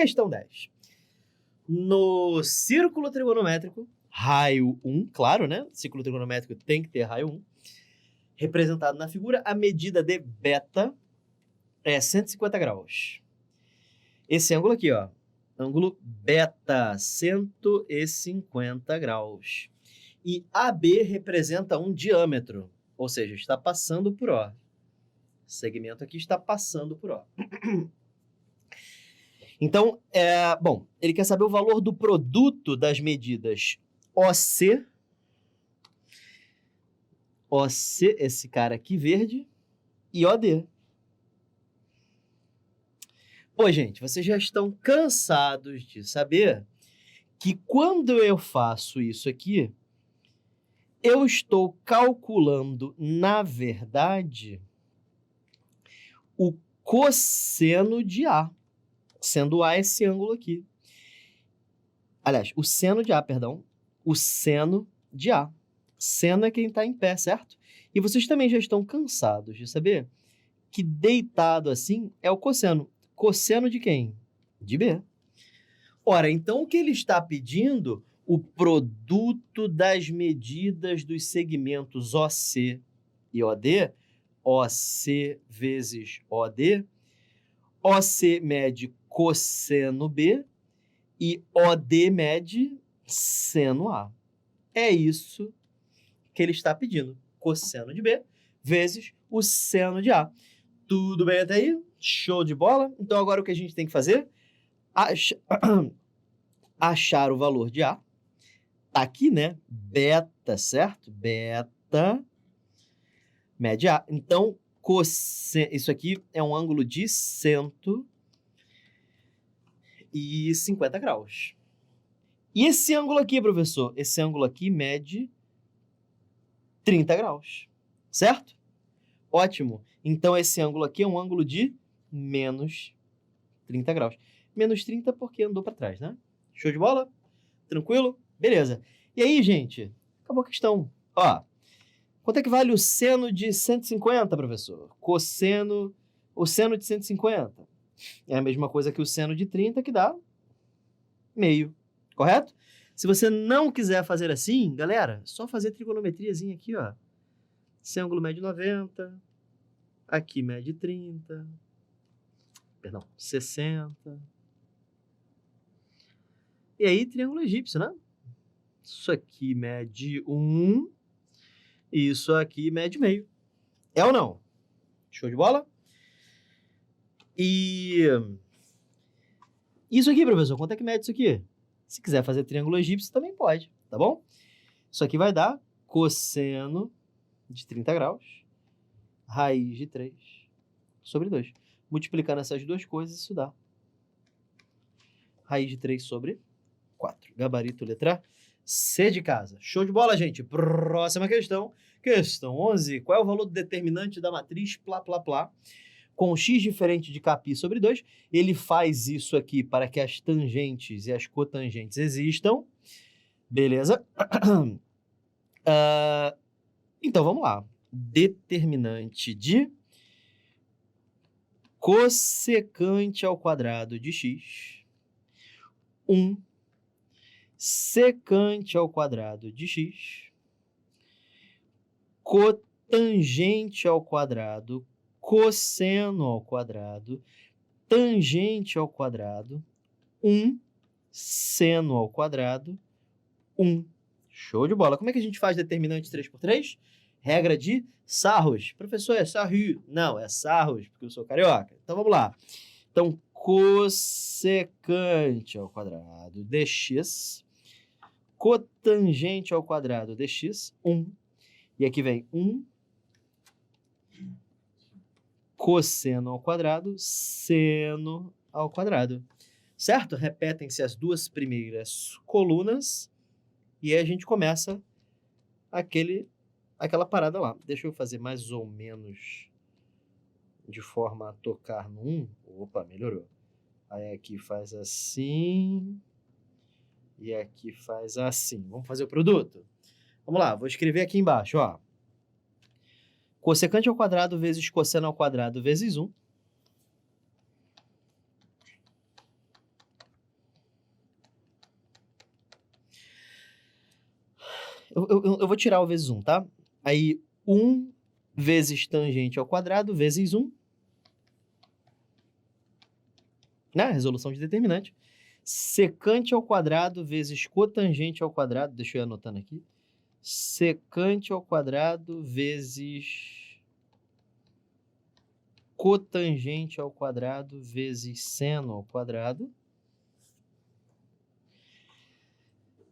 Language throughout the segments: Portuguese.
Questão 10. No círculo trigonométrico, raio 1, claro, né? Círculo trigonométrico tem que ter raio 1. Representado na figura, a medida de beta é 150 graus. Esse ângulo aqui, ó, ângulo beta, 150 graus. E AB representa um diâmetro, ou seja, está passando por O. O segmento aqui está passando por O. Então, bom, ele quer saber o valor do produto das medidas OC, esse cara aqui verde, e OD. Pô, gente, vocês já estão cansados de saber que quando eu faço isso aqui, eu estou calculando, na verdade, o cosseno de A, sendo A esse ângulo aqui. Aliás, o seno de A, perdão. O seno de A. Seno é quem está em pé, certo? E vocês também já estão cansados de saber que deitado assim é o cosseno. Cosseno de quem? De B. Ora, então o que ele está pedindo? O produto das medidas dos segmentos OC e OD, OC vezes OD, OC mede cosseno B e OD mede seno A. É isso que ele está pedindo. Cosseno de B vezes o seno de A. Tudo bem até aí? Show de bola? Então agora o que a gente tem que fazer? Achar o valor de A. Tá aqui, né? Beta, certo? Beta mede A. Então, isso aqui é um ângulo de 150 graus. E esse ângulo aqui, professor? Esse ângulo aqui mede 30 graus, certo? Ótimo. Então, esse ângulo aqui é um ângulo de menos 30 graus. Menos 30 porque andou para trás, né? Show de bola? Tranquilo? Beleza. E aí, gente? Acabou a questão. Ó, quanto é que vale o seno de 150, professor? Cosseno, o seno de 150. É a mesma coisa que o seno de 30, que dá meio, correto? Se você não quiser fazer assim, galera, só fazer trigonometriazinha aqui, ó. Esse ângulo mede 90, aqui mede 30, perdão, 60. E aí, triângulo egípcio, né? Isso aqui mede 1, e isso aqui mede meio. É ou não? Show de bola? E isso aqui, professor, quanto é que mede isso aqui? Se quiser fazer triângulo egípcio, também pode, tá bom? Isso aqui vai dar cosseno de 30 graus, raiz de 3 sobre 2. Multiplicando essas duas coisas, isso dá raiz de 3 sobre 4. Gabarito, letra C de casa. Show de bola, gente. Próxima questão. Questão 11. Qual é o valor do determinante da matriz plá, plá, plá? Com x diferente de κ sobre 2, ele faz isso aqui para que as tangentes e as cotangentes existam. Beleza? Então, vamos lá. Determinante de cossecante ao quadrado de x, 1 secante ao quadrado de x, cotangente ao quadrado, cosseno ao quadrado, tangente ao quadrado, 1 seno ao quadrado, 1. Show de bola. Como é que a gente faz determinante 3 por 3? Regra de Sarros. Professor, é Sarru? Não, é Sarros, porque eu sou carioca. Então, vamos lá. Então, cossecante ao quadrado de x, cotangente ao quadrado de x, 1. E aqui vem 1 cosseno ao quadrado, seno ao quadrado. Certo? Repetem-se as duas primeiras colunas e aí a gente começa aquela parada lá. Deixa eu fazer mais ou menos de forma a tocar no 1. Opa, melhorou. Aí aqui faz assim e aqui faz assim. Vamos fazer o produto? Vamos lá, vou escrever aqui embaixo, ó. Cossecante ao quadrado vezes cosseno ao quadrado vezes 1. Eu vou tirar o vezes 1, tá? Aí, 1 vezes tangente ao quadrado vezes 1. Né? Resolução de determinante. Secante ao quadrado vezes cotangente ao quadrado. Deixa eu ir anotando aqui. Secante ao quadrado vezes cotangente ao quadrado vezes seno ao quadrado.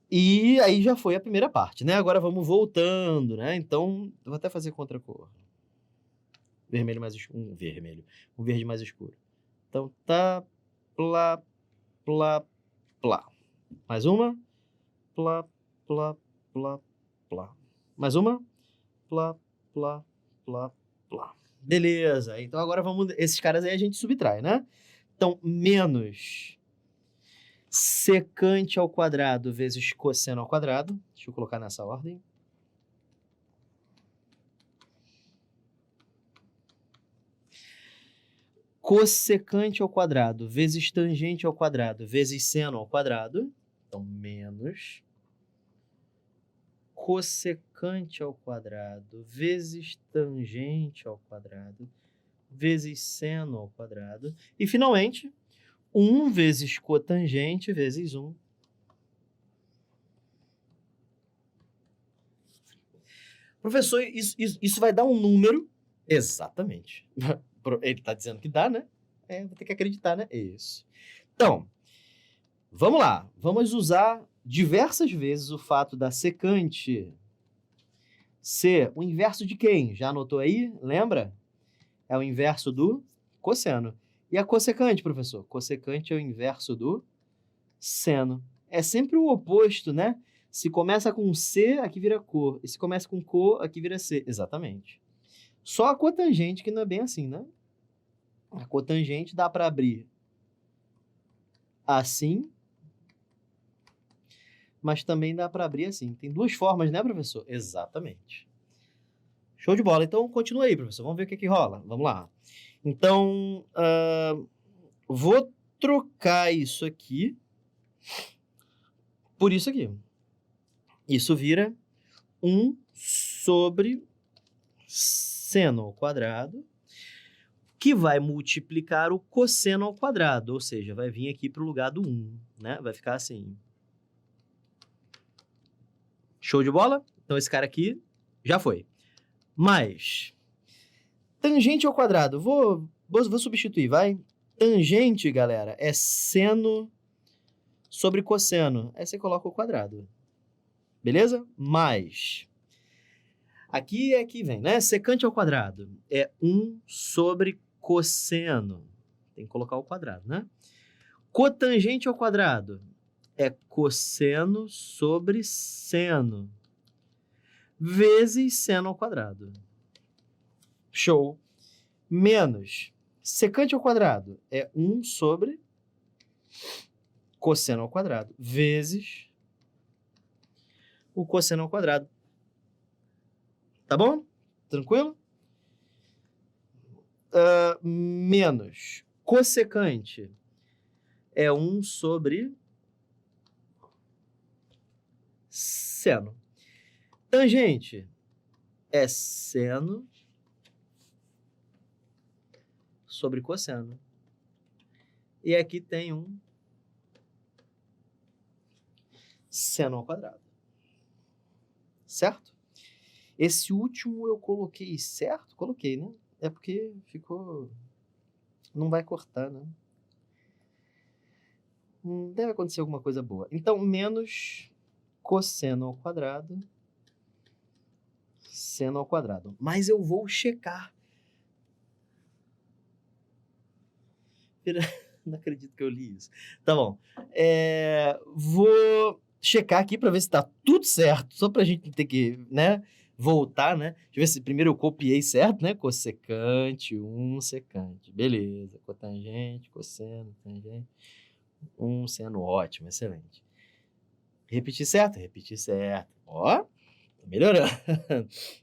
E aí já foi a primeira parte, né? Agora vamos voltando, né? Então, eu vou até fazer contra cor. Vermelho mais escuro. Um verde mais escuro. Então, tá, plá, plá, plá. Mais uma. Plá, plá, plá, plá. Mais uma. Plá, plá, plá, plá. Beleza. Então, agora vamos... Esses caras aí a gente subtrai, né? Então, menos secante ao quadrado vezes cosseno ao quadrado. Deixa eu colocar nessa ordem. Cossecante ao quadrado vezes tangente ao quadrado vezes seno ao quadrado. Então, menos cossecante ao quadrado vezes tangente ao quadrado vezes seno ao quadrado. E, finalmente, 1 vezes cotangente vezes 1. Professor, isso vai dar um número? Exatamente. Ele está dizendo que dá, né? Vou ter que acreditar, né? Isso. Então, vamos lá. Vamos usar diversas vezes o fato da secante ser o inverso de quem? Já anotou aí? Lembra? É o inverso do cosseno. E a cossecante, professor? Cossecante é o inverso do seno. É sempre o oposto, né? Se começa com C, aqui vira co. E se começa com co, aqui vira C. Exatamente. Só a cotangente que não é bem assim, né? A cotangente dá para abrir assim, mas também dá para abrir assim. Tem duas formas, né, professor? Exatamente. Show de bola. Então, continua aí, professor. Vamos ver o que rola. Vamos lá. Então, vou trocar isso aqui por isso aqui. Isso vira 1 sobre seno ao quadrado, que vai multiplicar o cosseno ao quadrado, ou seja, vai vir aqui para o lugar do 1, né? Vai ficar assim. Show de bola? Então, esse cara aqui já foi. Mas, tangente ao quadrado, vou substituir, vai? Tangente, galera, é seno sobre cosseno. Aí você coloca o quadrado. Beleza? Mais. Aqui é que vem, né? Secante ao quadrado é 1 sobre cosseno. Tem que colocar o quadrado, né? Cotangente ao quadrado é cosseno sobre seno vezes seno ao quadrado. Show. Menos secante ao quadrado é 1 sobre cosseno ao quadrado vezes o cosseno ao quadrado. Tá bom? Tranquilo? Menos cossecante é 1 sobre seno. Tangente é seno sobre cosseno. E aqui tem um seno ao quadrado. Certo? Esse último eu coloquei certo? Coloquei, né? É porque ficou... Não vai cortar, né? Deve acontecer alguma coisa boa. Então, menos cosseno ao quadrado, seno ao quadrado. Mas eu vou checar. Não acredito que eu li isso. Tá bom. Vou checar aqui para ver se tá tudo certo. Só pra gente ter que, né, voltar, né? Deixa eu ver se primeiro eu copiei certo, né? Cossecante, 1 secante. Beleza. Cotangente, cosseno, tangente. 1 seno, ótimo, excelente. Repetir certo? Repetir certo. Ó, tá melhorando.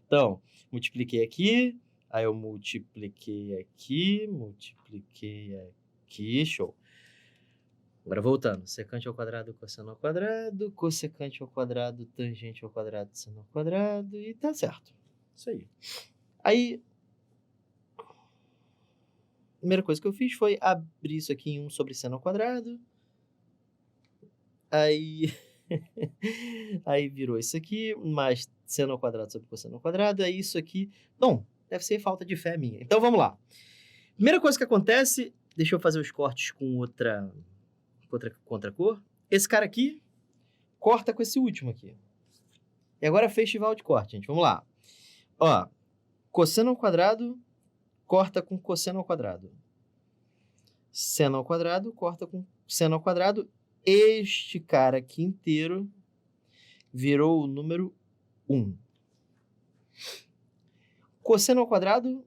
Então, multipliquei aqui, aí eu multipliquei aqui, show. Agora voltando. Secante ao quadrado, cosseno ao quadrado, cossecante ao quadrado, tangente ao quadrado, seno ao quadrado, e tá certo. Isso aí. Aí, a primeira coisa que eu fiz foi abrir isso aqui em 1 sobre seno ao quadrado. Aí, aí virou isso aqui, mais seno ao quadrado sobre cosseno ao quadrado, aí isso aqui... Bom, deve ser falta de fé minha. Então, vamos lá. Primeira coisa que acontece, deixa eu fazer os cortes com outra cor. Esse cara aqui corta com esse último aqui. E agora festival de corte, gente. Vamos lá. Ó, cosseno ao quadrado corta com cosseno ao quadrado. Seno ao quadrado corta com seno ao quadrado. Este cara aqui inteiro virou o número 1. Cosseno ao quadrado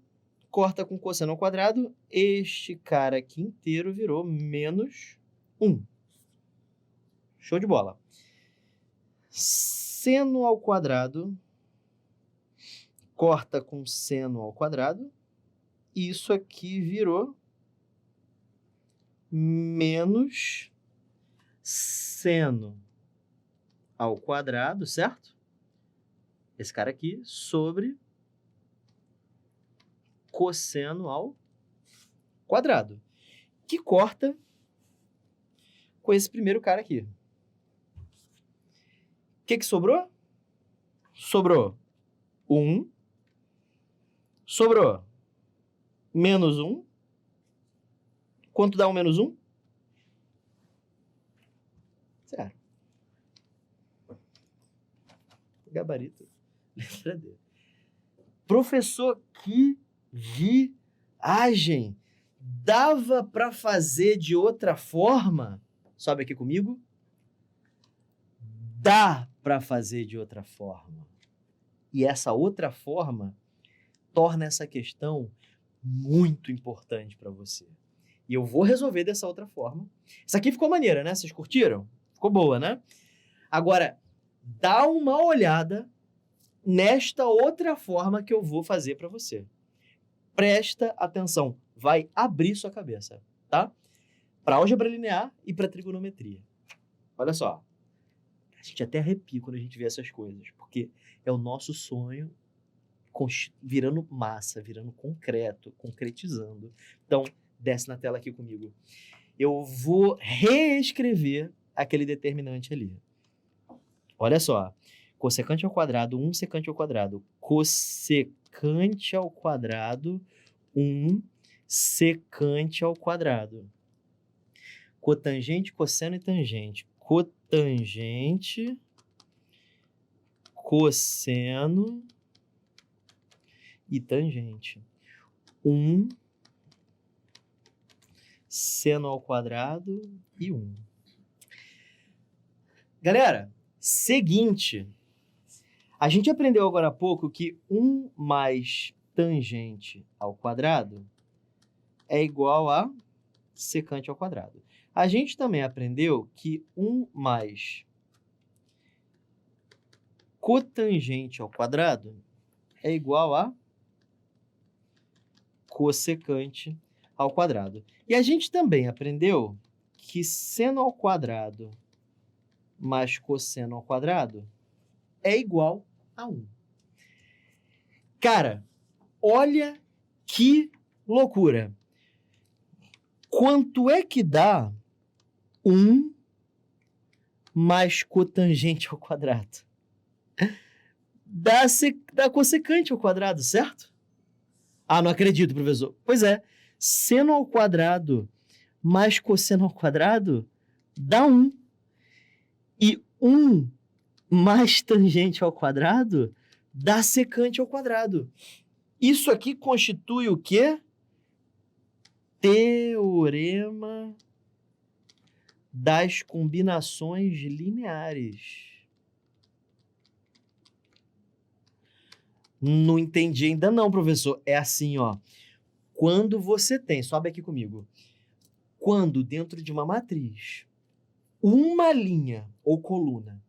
corta com cosseno ao quadrado. Este cara aqui inteiro virou menos 1. Show de bola. Seno ao quadrado corta com seno ao quadrado. Isso aqui virou menos seno ao quadrado, certo? Esse cara aqui sobre cosseno ao quadrado, que corta com esse primeiro cara aqui. O que sobrou? Sobrou 1, sobrou menos 1. Quanto dá um menos 1? 0. Gabarito. Letra D. Professor, que viagem! Dava para fazer de outra forma? Sobe aqui comigo. Dá para fazer de outra forma. E essa outra forma torna essa questão muito importante para você. E eu vou resolver dessa outra forma. Essa aqui ficou maneira, né? Vocês curtiram? Ficou boa, né? Agora, dá uma olhada nesta outra forma que eu vou fazer para você. Presta atenção. Vai abrir sua cabeça, tá? Para álgebra linear e para trigonometria. Olha só. A gente até arrepia quando a gente vê essas coisas, porque é o nosso sonho virando massa, virando concreto, concretizando. Então, desce na tela aqui comigo. Eu vou reescrever aquele determinante ali. Olha só. Cossecante ao quadrado, 1 secante ao quadrado. Cossecante ao quadrado, 1 secante ao quadrado. Cotangente, cosseno e tangente. Cotangente, cosseno e tangente. 1 seno ao quadrado e 1. Galera, seguinte. A gente aprendeu agora há pouco que 1 mais tangente ao quadrado é igual a secante ao quadrado. A gente também aprendeu que 1 mais cotangente ao quadrado é igual a cossecante ao quadrado. E a gente também aprendeu que seno ao quadrado mais cosseno ao quadrado é igual a 1. Cara, olha que loucura. Quanto é que dá 1 mais cotangente ao quadrado? Dá cossecante ao quadrado, certo? Ah, não acredito, professor. Pois é, seno ao quadrado mais cosseno ao quadrado dá 1. E 1 mais tangente ao quadrado dá secante ao quadrado. Isso aqui constitui o quê? Teorema das combinações lineares. Não entendi ainda não, professor. É assim, ó. Quando você tem, sobe aqui comigo. Quando dentro de uma matriz, uma linha ou coluna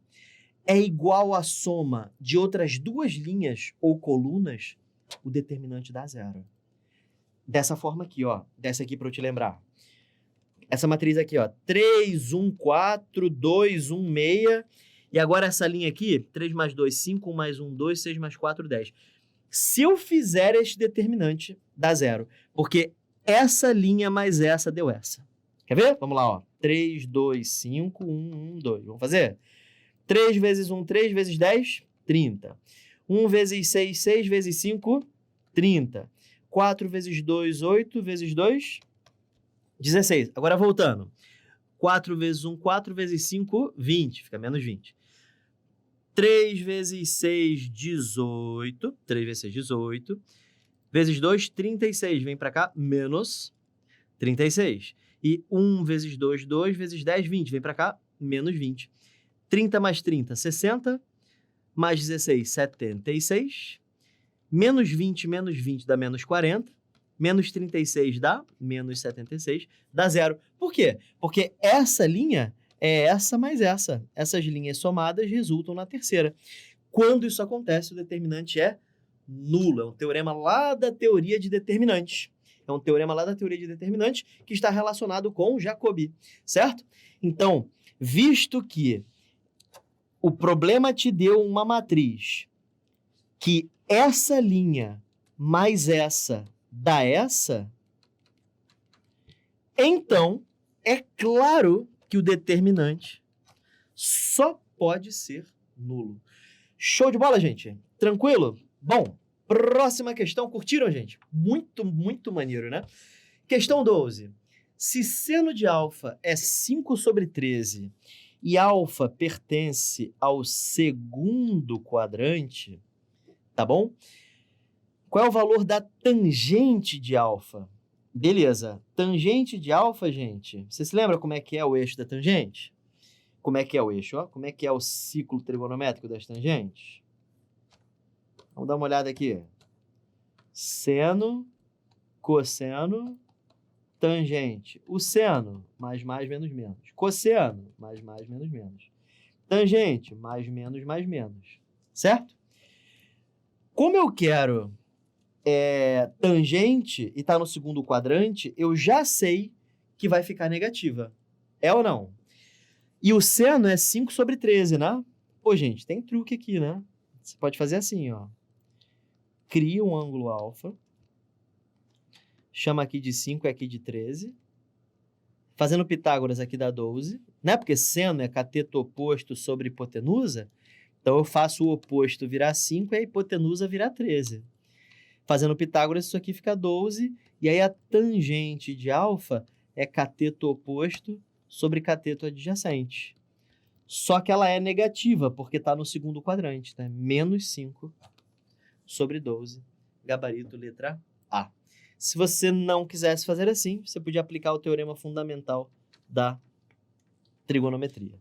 é igual à soma de outras duas linhas ou colunas, o determinante dá 0. Dessa forma aqui, ó. Dessa aqui para eu te lembrar. essa matriz aqui, ó, 3, 1, 4, 2, 1, 6, e agora essa linha aqui, 3 mais 2, 5, 1 mais 1, 2, 6 mais 4, 10. Se eu fizer este determinante, dá zero, porque essa linha mais essa deu essa. Quer ver? Vamos lá, ó. 3, 2, 5, 1, 1, 2. Vamos fazer? 3 vezes 1, 3 vezes 10, 30. 1 vezes 6, 6 vezes 5, 30. 4 vezes 2, 8 vezes 2, 16. Agora voltando. 4 vezes 1, 4 vezes 5, 20. Fica menos 20. 3 vezes 6, 18. 3 vezes 6, 18. Vezes 2, 36. Vem para cá, menos 36. E 1 vezes 2, 2 vezes 10, 20. Vem para cá, menos 20. 30 mais 30, 60. Mais 16, 76. Menos 20 dá menos 40. Menos 36 dá menos 76. Dá zero. Por quê? Porque essa linha é essa mais essa. Essas linhas somadas resultam na terceira. Quando isso acontece, o determinante é nulo. É um teorema lá da teoria de determinantes. É um teorema lá da teoria de determinantes que está relacionado com Jacobi, certo? Então, visto que o problema te deu uma matriz que essa linha mais essa dá essa, então é claro que o determinante só pode ser nulo. Show de bola, gente? Tranquilo? Bom, próxima questão. Curtiram, gente? Muito, muito maneiro, né? Questão 12. Se seno de alfa é 5 sobre 13 e alfa pertence ao segundo quadrante, tá bom? Qual é o valor da tangente de alfa? Beleza. Tangente de alfa, gente. Você se lembra como é que é o eixo da tangente? Como é que é o eixo? Ó? Como é que é o ciclo trigonométrico das tangentes? Vamos dar uma olhada aqui. Seno, cosseno, tangente. O seno, mais, menos, menos. Cosseno, mais, menos, menos. Tangente, mais, menos. Certo? Como eu quero tangente e está no segundo quadrante, eu já sei que vai ficar negativa. É ou não? E o seno é 5 sobre 13, né? Pô, gente, tem truque aqui, né? Você pode fazer assim, ó. Cria um ângulo alfa. Chama aqui de 5 e aqui de 13. Fazendo Pitágoras aqui dá 12, né? Porque seno é cateto oposto sobre hipotenusa. Então, eu faço o oposto virar 5 e a hipotenusa virar 13. Fazendo Pitágoras, isso aqui fica 12. E aí, a tangente de alfa é cateto oposto sobre cateto adjacente. Só que ela é negativa, porque está no segundo quadrante, né? Menos 5 sobre 12. Gabarito, letra A. Se você não quisesse fazer assim, você podia aplicar o teorema fundamental da trigonometria.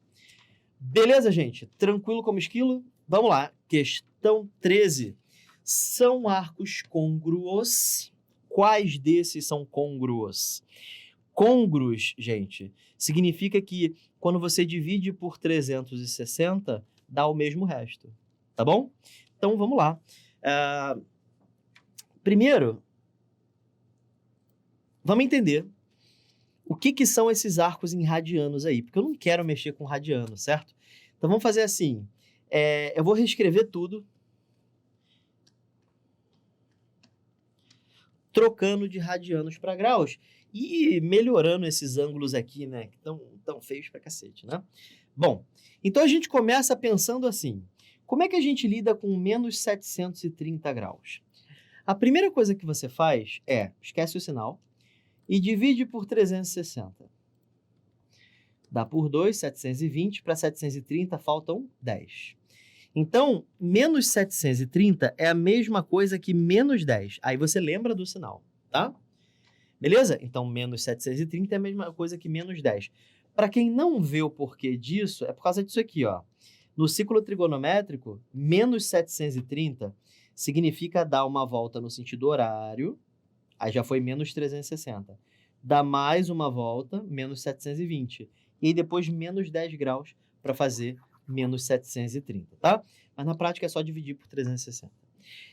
Beleza, gente? Tranquilo como esquilo? Vamos lá. Questão 13. São arcos côngruos. Quais desses são côngruos? Côngruos, gente, significa que quando você divide por 360, dá o mesmo resto. Tá bom? Então, vamos lá. Primeiro, vamos entender o que são esses arcos em radianos aí, porque eu não quero mexer com radiano, certo? Então, vamos fazer assim. Eu vou reescrever tudo, trocando de radianos para graus e melhorando esses ângulos aqui, né, que estão tão feios pra cacete, né? Bom, então a gente começa pensando assim, como é que a gente lida com menos 730 graus? A primeira coisa que você faz é, esquece o sinal, e divide por 360. Dá por 2, 720, para 730 faltam 10. Então, menos 730 é a mesma coisa que menos 10. Aí você lembra do sinal, tá? Beleza? Então, menos 730 é a mesma coisa que menos 10. Para quem não vê o porquê disso, é por causa disso aqui, ó. No ciclo trigonométrico, menos 730 significa dar uma volta no sentido horário, aí já foi menos 360. Dá mais uma volta, menos 720. E aí depois menos 10 graus para fazer menos 730, tá? Mas na prática é só dividir por 360.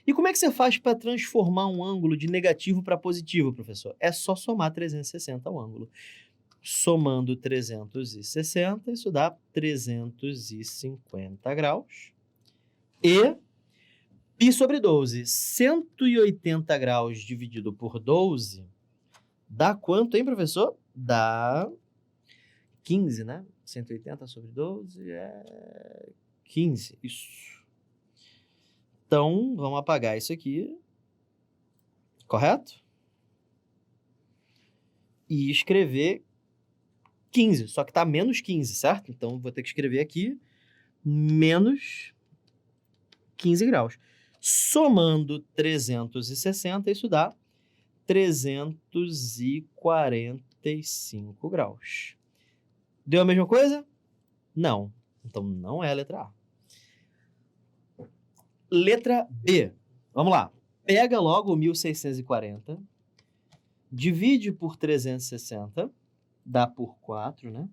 E como é que você faz para transformar um ângulo de negativo para positivo, professor? É só somar 360 ao ângulo. somando 360, isso dá 350 graus. E π sobre 12, 180 graus dividido por 12, dá quanto, hein, professor? Dá 15, né? 180 sobre 12 é 15, isso. Então, vamos apagar isso aqui, correto? E escrever 15, só que tá menos 15, certo? Então, vou ter que escrever aqui menos 15 graus. Somando 360, isso dá 345 graus. Deu a mesma coisa? Não. Então, não é a letra A. Letra B. Vamos lá. Pega logo o 1640, divide por 360, dá por 4, né?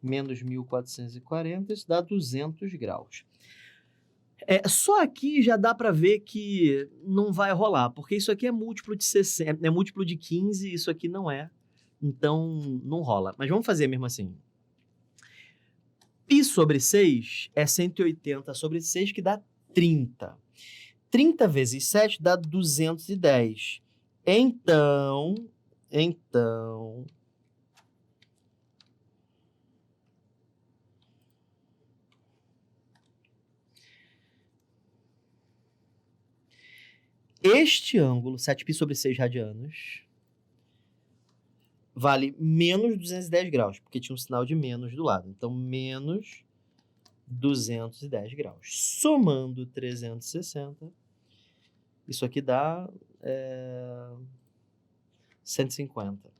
Menos 1440, isso dá 200 graus. Só aqui já dá para ver que não vai rolar, porque isso aqui é múltiplo de 60, é múltiplo de 15, isso aqui não é. Então, não rola. Mas vamos fazer mesmo assim. Π sobre 6 é 180 sobre 6, que dá 30. 30 vezes 7 dá 210. Então... este ângulo, 7π sobre 6 radianos, vale menos 210 graus, porque tinha um sinal de menos do lado. Então, menos 210 graus. Somando 360, isso aqui dá 150.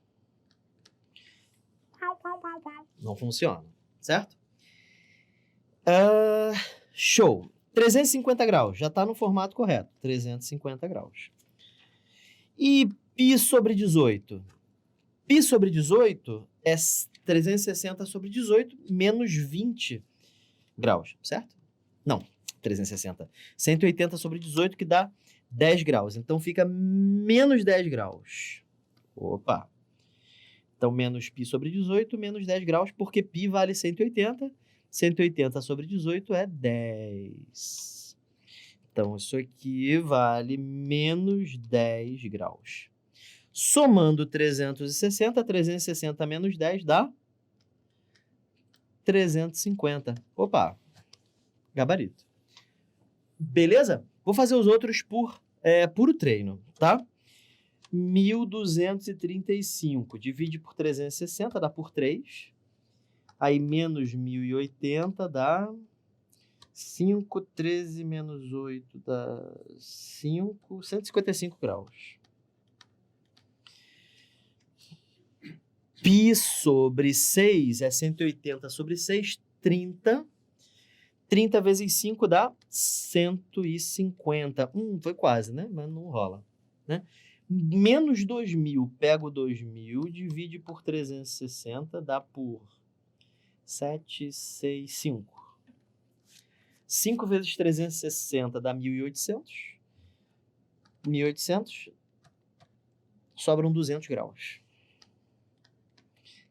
Não funciona, certo? Show. 350 graus, já está no formato correto. 350 graus. E π sobre 18? Π sobre 18 é 360 sobre 18 menos 20 graus, certo? Não, 360. 180 sobre 18, que dá 10 graus. Então, fica menos 10 graus. Opa! Então, menos π sobre 18, menos 10 graus, porque π vale 180. 180 sobre 18 é 10. Então, isso aqui vale menos 10 graus. Somando 360, 360 menos 10 dá 350. Opa, gabarito. Beleza? Vou fazer os outros por puro treino, tá? 1235 divide por 360 dá por 3. Aí, menos 1080 dá 5, 13 menos 8 dá 5, 155 graus. Π sobre 6 é 180 sobre 6, 30. 30 vezes 5 dá 150. Foi quase, né? Mas não rola, né? Menos 2.000, pega o 2.000, divide por 360, dá por 7, 6, 5. 5 vezes 360 dá 1.800. 1.800. Sobram 200 graus.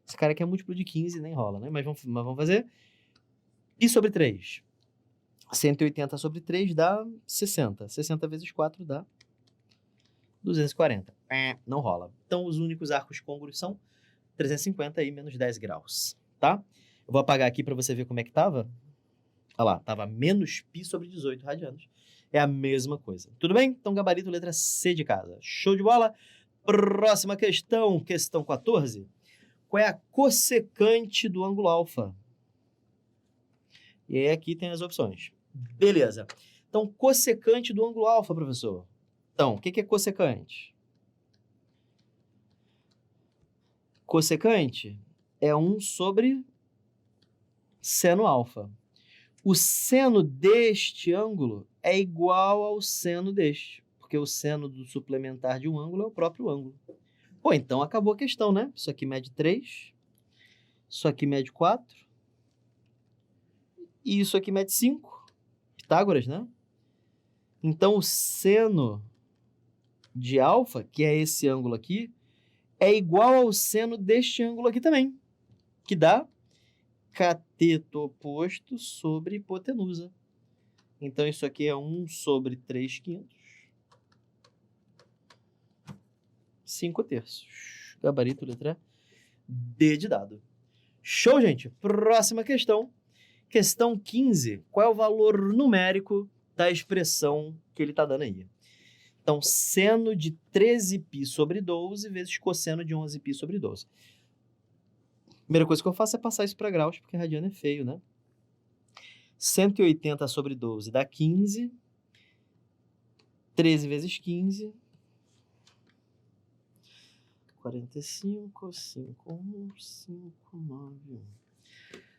Esse cara aqui é múltiplo de 15, nem rola, né? Mas vamos fazer. Π sobre 3. 180 sobre 3 dá 60. 60 vezes 4 dá 240. Não rola. Então, os únicos arcos côngruos são 350 e menos 10 graus, tá? Eu vou apagar aqui para você ver como é que tava. Olha lá, tava menos π sobre 18 radianos. É a mesma coisa. Tudo bem? Então, gabarito, letra C de casa. Show de bola? Próxima questão, questão 14. Qual é a cossecante do ângulo alfa? E aí, aqui tem as opções. Beleza. Então, cossecante do ângulo alfa, professor. Então, o que é cossecante? Cossecante é 1 sobre seno alfa. O seno deste ângulo é igual ao seno deste, porque o seno do suplementar de um ângulo é o próprio ângulo. Pô, então acabou a questão, né? Isso aqui mede 3, isso aqui mede 4, e isso aqui mede 5. Pitágoras, né? Então, o seno de alfa, que é esse ângulo aqui, é igual ao seno deste ângulo aqui também, que dá cateto oposto sobre hipotenusa. Então, isso aqui é 1 sobre 3/5. 5/3. Gabarito, letra D de dado. Show, gente? Próxima questão. Questão 15. Qual é o valor numérico da expressão que ele está dando aí? Então, seno de 13π sobre 12 vezes cosseno de 11π sobre 12. Primeira coisa que eu faço é passar isso para graus, porque radiano é feio, né? 180 sobre 12 dá 15. 13 vezes 15. 45, 5, 1, 5, 9, 1.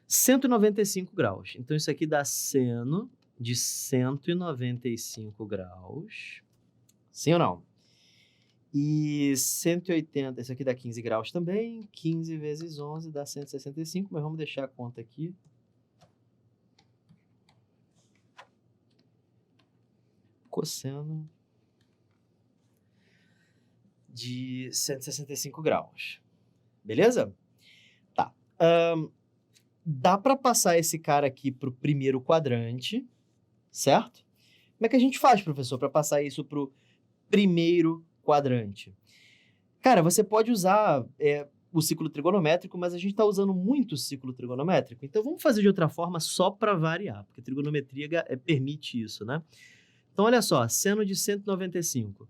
195 graus. Então, isso aqui dá seno de 195 graus. Sim ou não? E 180, isso aqui dá 15 graus também. 15 vezes 11 dá 165, mas vamos deixar a conta aqui. Cosseno de 165 graus. Beleza? Tá. Dá para passar esse cara aqui para o primeiro quadrante, certo? Como é que a gente faz, professor, para passar isso para o primeiro quadrante? Cara, você pode usar o ciclo trigonométrico, mas a gente está usando muito o ciclo trigonométrico. Então, vamos fazer de outra forma só para variar, porque a trigonometria permite isso, né? Então, olha só, seno de 195.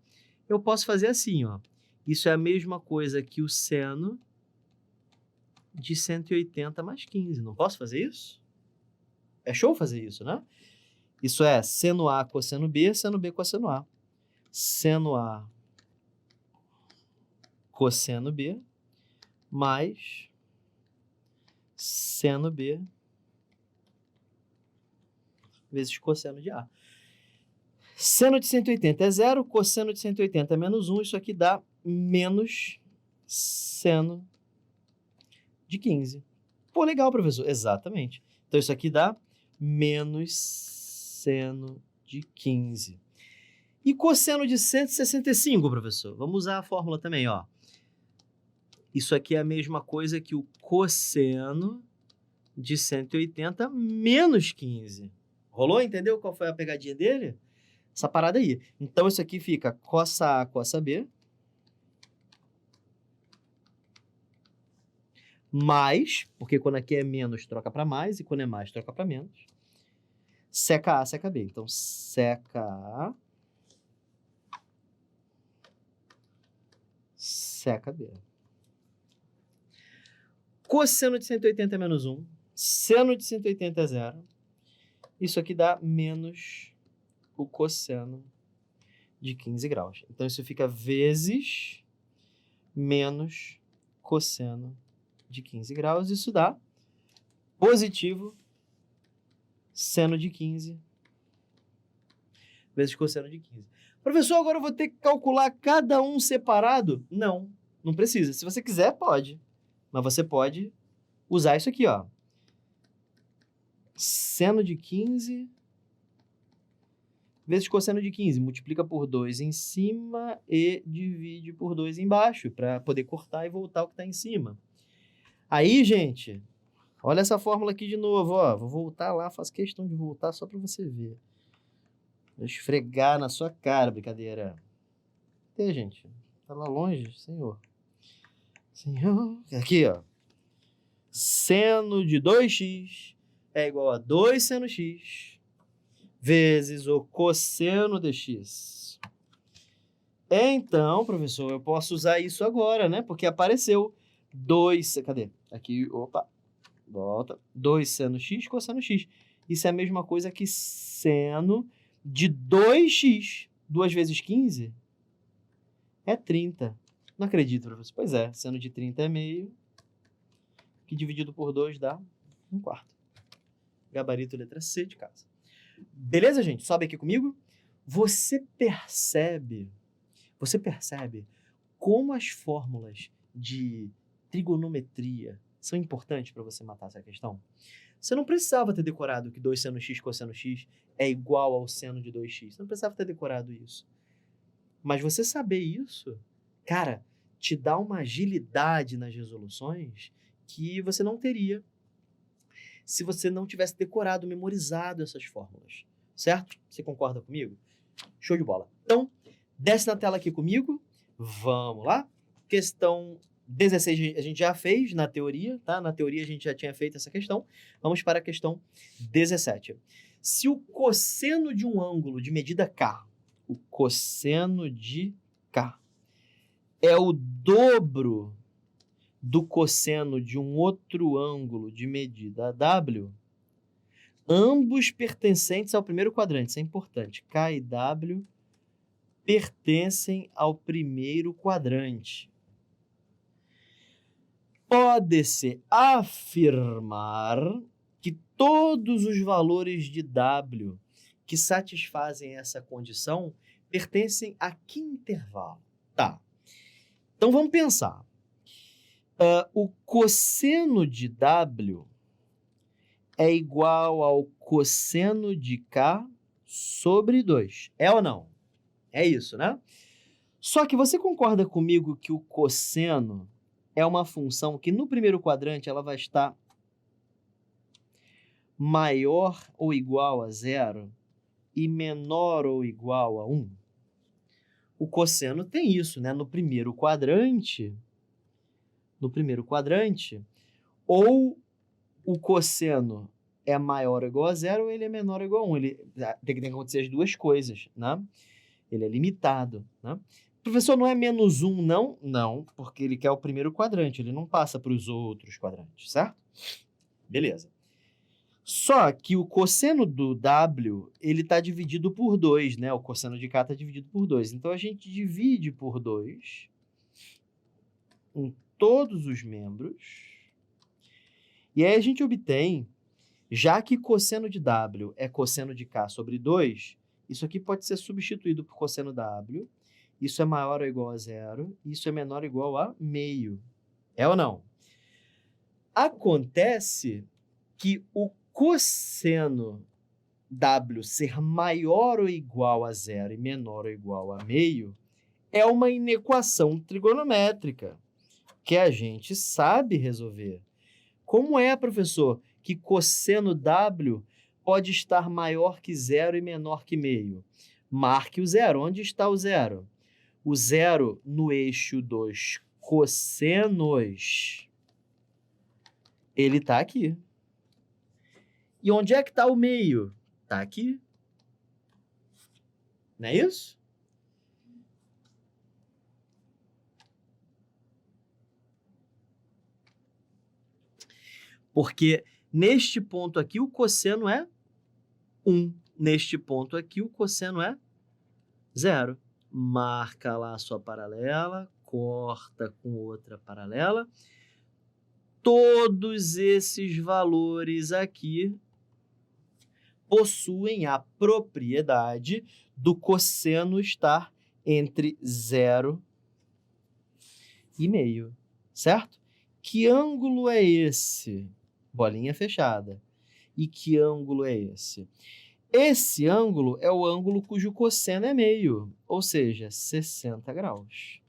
Eu posso fazer assim, ó. Isso é a mesma coisa que o seno de 180 mais 15. Não posso fazer isso? É show fazer isso, né? Isso é seno A cosseno B cosseno A. Seno A cosseno B mais seno B vezes cosseno de A. Seno de 180 é 0, cosseno de 180 é menos 1, isso aqui dá menos seno de 15. Pô, legal, professor. Exatamente. Então, isso aqui dá menos seno de 15. E cosseno de 165, professor? Vamos usar a fórmula também, ó. Isso aqui é a mesma coisa que o cosseno de 180 menos 15. Rolou? Entendeu qual foi a pegadinha dele? Essa parada aí. Então, isso aqui fica cossa A, cossa B. Mais, porque quando aqui é menos, troca para mais, e quando é mais, troca para menos. Seca A, seca B. Então, seca A, seca B. Cosseno de 180 é menos 1. Seno de 180 é 0. Isso aqui dá menos o cosseno de 15 graus. Então, isso fica vezes menos cosseno de 15 graus. Isso dá positivo seno de 15 vezes cosseno de 15. Professor, agora eu vou ter que calcular cada um separado? Não, não precisa. Se você quiser, pode. Mas você pode usar isso aqui, ó. Seno de 15 vezes cosseno de 15. Multiplica por 2 em cima e divide por 2 embaixo, para poder cortar e voltar o que está em cima. Aí, gente, olha essa fórmula aqui de novo, ó. Vou voltar lá, faço questão de voltar só para você ver. Vou esfregar na sua cara, brincadeira. Cadê, gente? Tá lá longe, senhor. Senhor. Aqui, ó. Seno de 2x é igual a 2 seno x vezes o cosseno de x. Então, professor, eu posso usar isso agora, né? Porque apareceu 2... Cadê? Aqui, opa. Volta. 2 seno x, cosseno x. Isso é a mesma coisa que seno de 2x. 2 vezes 15 é 30. Não acredito, professor. Pois é, seno de 30 é meio, que dividido por 2 dá 1/4. Gabarito letra C de casa. Beleza, gente? Sobe aqui comigo. Você percebe como as fórmulas de trigonometria são importantes para você matar essa questão? Você não precisava ter decorado que 2 seno x cosseno x é igual ao seno de 2x. Você não precisava ter decorado isso. Mas você saber isso, cara, te dá uma agilidade nas resoluções que você não teria se você não tivesse decorado, memorizado essas fórmulas, certo? Você concorda comigo? Show de bola. Então, desce na tela aqui comigo. Vamos lá. Questão 16 a gente já fez na teoria, tá? Na teoria a gente já tinha feito essa questão. Vamos para a questão 17. Se o cosseno de um ângulo de medida K, o cosseno de K, é o dobro do cosseno de um outro ângulo de medida W, ambos pertencentes ao primeiro quadrante, isso é importante. K e W pertencem ao primeiro quadrante. Pode-se afirmar que todos os valores de W que satisfazem essa condição pertencem a que intervalo? Tá. Então vamos pensar. O cosseno de W é igual ao cosseno de K sobre 2. É ou não? É isso, né? Só que você concorda comigo que o cosseno é uma função que no primeiro quadrante ela vai estar maior ou igual a 0 e menor ou igual a 1? O cosseno tem isso, né? No primeiro quadrante, ou o cosseno é maior ou igual a 0 ou ele é menor ou igual a 1. Tem que acontecer as duas coisas, né? Ele é limitado, né? Professor, não é menos 1, não? Não, porque ele quer o primeiro quadrante, ele não passa para os outros quadrantes, certo? Beleza. Só que o cosseno do W, ele está dividido por 2, né? O cosseno de K está dividido por 2. Então, a gente divide por 2 em todos os membros. E aí a gente obtém, já que cosseno de W é cosseno de K sobre 2, isso aqui pode ser substituído por cosseno W. Isso é maior ou igual a 0. Isso é menor ou igual a meio. É ou não? Acontece que o cosseno W ser maior ou igual a 0 e menor ou igual a meio é uma inequação trigonométrica que a gente sabe resolver. Como é, professor, que cosseno W pode estar maior que 0 e menor que meio? Marque o 0. Onde está o 0? O 0 no eixo dos cossenos, ele está aqui. E onde é que está o meio? Está aqui. Não é isso? Porque neste ponto aqui o cosseno é 1. Neste ponto aqui o cosseno é 0. Marca lá a sua paralela, corta com outra paralela. Todos esses valores aqui possuem a propriedade do cosseno estar entre 0 e meio, certo? Que ângulo é esse? Bolinha fechada. E que ângulo é esse? Esse ângulo é o ângulo cujo cosseno é meio, ou seja, 60 graus.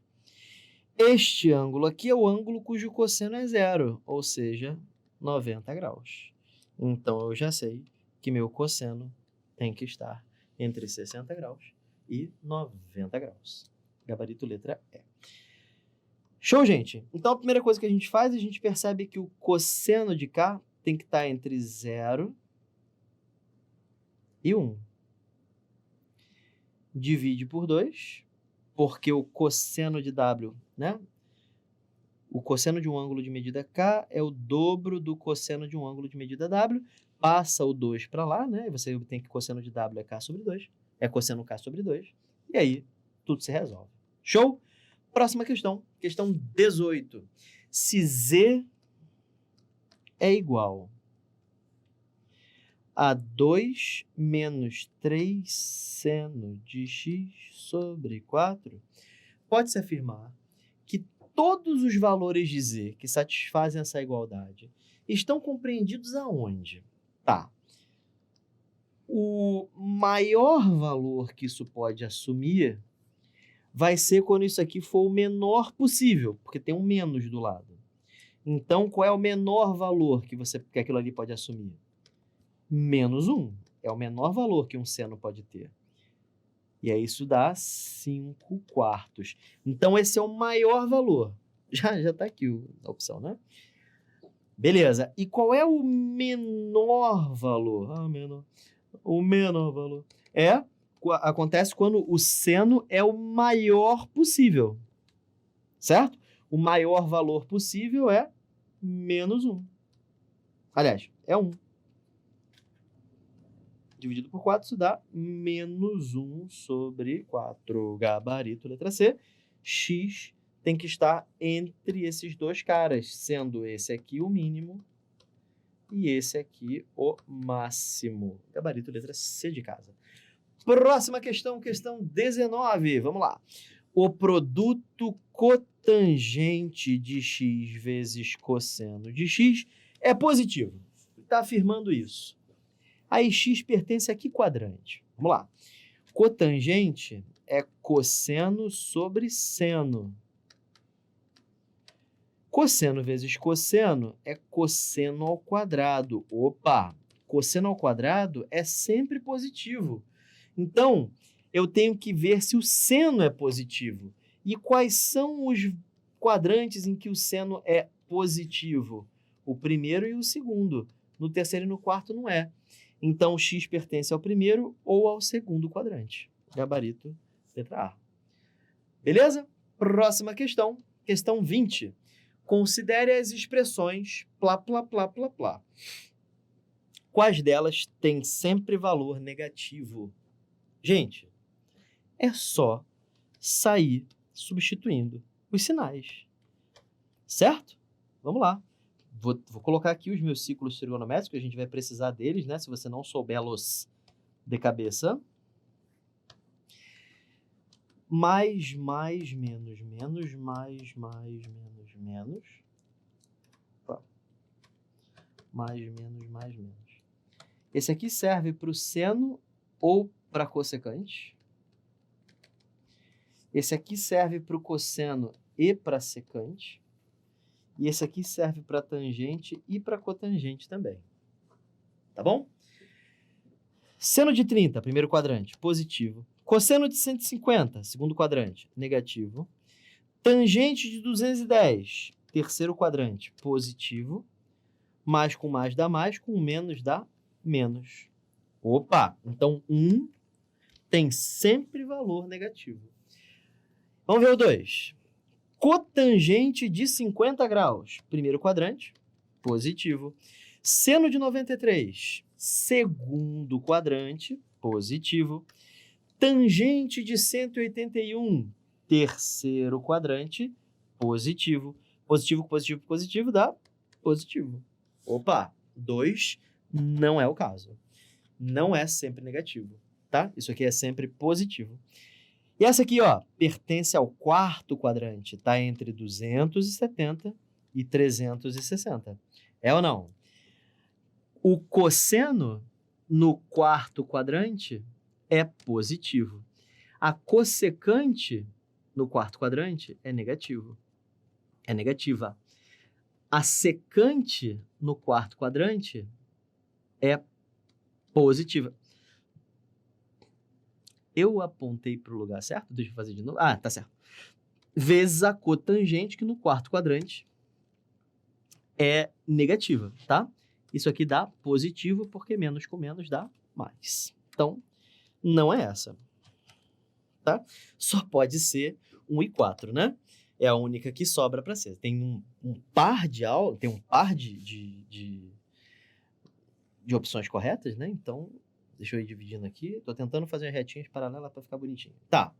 Este ângulo aqui é o ângulo cujo cosseno é 0, ou seja, 90 graus. Então, eu já sei que meu cosseno tem que estar entre 60 graus e 90 graus. Gabarito letra E. Show, gente? Então, a primeira coisa que a gente faz, a gente percebe que o cosseno de K tem que estar entre 0 e 1. Divide por 2, porque o cosseno de W, né? O cosseno de um ângulo de medida K é o dobro do cosseno de um ângulo de medida W. Passa o 2 para lá, né? E você obtém que cosseno de W é K sobre 2. É cosseno K sobre 2. E aí, tudo se resolve. Show? Próxima questão. Questão 18. Se Z é igual a 2 menos 3 seno de x sobre 4, pode-se afirmar que todos os valores de Z que satisfazem essa igualdade estão compreendidos aonde? Tá. O maior valor que isso pode assumir vai ser quando isso aqui for o menor possível, porque tem um menos do lado. Então, qual é o menor valor que aquilo ali pode assumir? Menos 1. É o menor valor que um seno pode ter. E aí isso dá 5/4. Então, esse é o maior valor. Já está aqui a opção, né? Beleza. E qual é o menor valor? O menor valor. Acontece quando o seno é o maior possível. Certo? O maior valor possível é menos 1. Aliás, é 1. Dividido por 4, isso dá menos 1 sobre 4. Gabarito, letra C. X tem que estar entre esses dois caras, sendo esse aqui o mínimo e esse aqui o máximo. Gabarito, letra C de casa. Próxima questão, questão 19. Vamos lá. O produto cotangente de x vezes cosseno de x é positivo. Está afirmando isso. Aí x pertence a que quadrante? Vamos lá. Cotangente é cosseno sobre seno. Cosseno vezes cosseno é cosseno ao quadrado. Opa! Cosseno ao quadrado é sempre positivo. Então, eu tenho que ver se o seno é positivo. E quais são os quadrantes em que o seno é positivo? O primeiro e o segundo. No terceiro e no quarto não é. Então, x pertence ao primeiro ou ao segundo quadrante. Gabarito, letra A. Beleza? Próxima questão. Questão 20. Considere as expressões plá, plá, plá, plá, plá. Quais delas têm sempre valor negativo? Gente, é só sair substituindo os sinais. Certo? Vamos lá. Vou colocar aqui os meus ciclos trigonométricos, a gente vai precisar deles, né? Se você não souber-los de cabeça. Mais, menos, menos, mais, menos. Opa. Mais, menos. Esse aqui serve para o seno ou para cossecante. Esse aqui serve para o cosseno e para secante. E esse aqui serve para tangente e para cotangente também. Tá bom? Seno de 30, primeiro quadrante, positivo. Cosseno de 150, segundo quadrante, negativo. Tangente de 210, terceiro quadrante, positivo. Mais com mais dá mais, com menos dá menos. Opa! Então, 1 tem sempre valor negativo. Vamos ver o 2. Cotangente de 50 graus, primeiro quadrante, positivo. Seno de 93, segundo quadrante, positivo. Tangente de 181, terceiro quadrante, positivo. Positivo com positivo com positivo dá positivo. Opa, 2 não é o caso. Não é sempre negativo, tá? Isso aqui é sempre positivo. E essa aqui, ó, pertence ao quarto quadrante, está entre 270 e 360. É ou não? O cosseno no quarto quadrante é positivo. A cossecante no quarto quadrante é negativo. É negativa. A secante no quarto quadrante é positiva. Eu apontei para o lugar certo? Deixa eu fazer de novo. Ah, tá certo. Vezes a cotangente, que no quarto quadrante é negativa, tá? Isso aqui dá positivo, porque menos com menos dá mais. Então, não é essa, tá? Só pode ser 1 e 4, né? É a única que sobra para ser. Tem um par de aula, tem um par de opções corretas, né? Então, deixa eu ir dividindo aqui. Tô tentando fazer retinhas paralelas para ficar bonitinho. Tá.